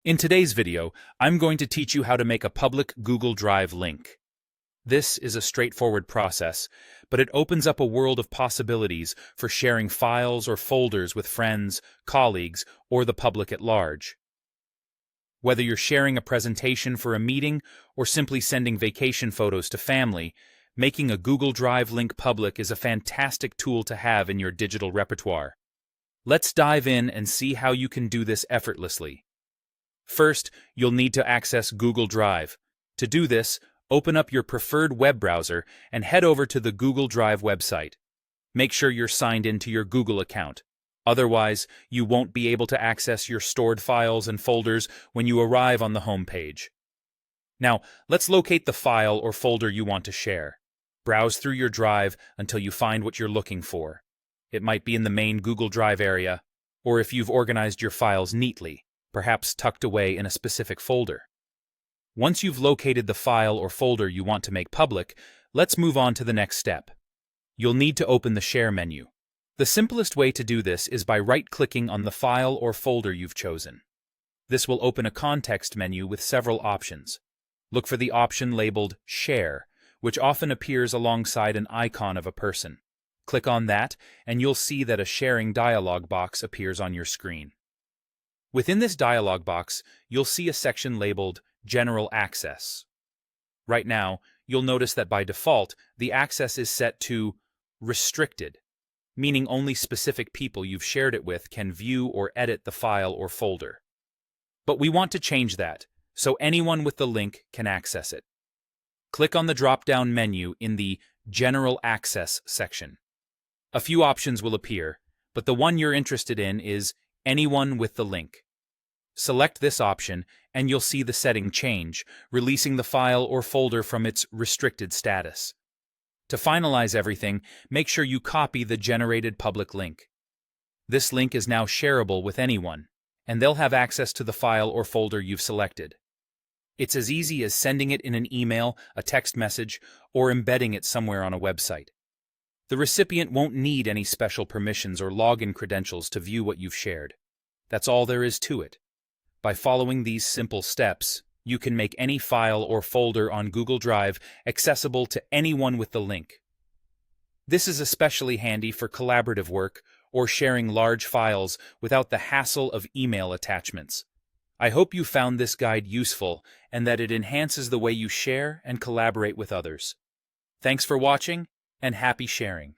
In today's video, I'm going to teach you how to make a public Google Drive link. This is a straightforward process, but it opens up a world of possibilities for sharing files or folders with friends, colleagues, or the public at large. Whether you're sharing a presentation for a meeting or simply sending vacation photos to family, making a Google Drive link public is a fantastic tool to have in your digital repertoire. Let's dive in and see how you can do this effortlessly. First, you'll need to access Google Drive. To do this, open up your preferred web browser and head over to the Google Drive website. Make sure you're signed into your Google account. Otherwise, you won't be able to access your stored files and folders when you arrive on the home page. Now, let's locate the file or folder you want to share. Browse through your Drive until you find what you're looking for. It might be in the main Google Drive area, or if you've organized your files neatly, perhaps tucked away in a specific folder. Once you've located the file or folder you want to make public, let's move on to the next step. You'll need to open the Share menu. The simplest way to do this is by right-clicking on the file or folder you've chosen. This will open a context menu with several options. Look for the option labeled Share, which often appears alongside an icon of a person. Click on that, and you'll see that a sharing dialog box appears on your screen. Within this dialog box, you'll see a section labeled General Access. Right now, you'll notice that by default, the access is set to Restricted, meaning only specific people you've shared it with can view or edit the file or folder. But we want to change that, so anyone with the link can access it. Click on the drop-down menu in the General Access section. A few options will appear, but the one you're interested in is Anyone with the link. Select this option, and you'll see the setting change, releasing the file or folder from its restricted status. To finalize everything, make sure you copy the generated public link. This link is now shareable with anyone, and they'll have access to the file or folder you've selected. It's as easy as sending it in an email, a text message, or embedding it somewhere on a website. The recipient won't need any special permissions or login credentials to view what you've shared. That's all there is to it. By following these simple steps, you can make any file or folder on Google Drive accessible to anyone with the link. This is especially handy for collaborative work or sharing large files without the hassle of email attachments. I hope you found this guide useful and that it enhances the way you share and collaborate with others. Thanks for watching, and happy sharing.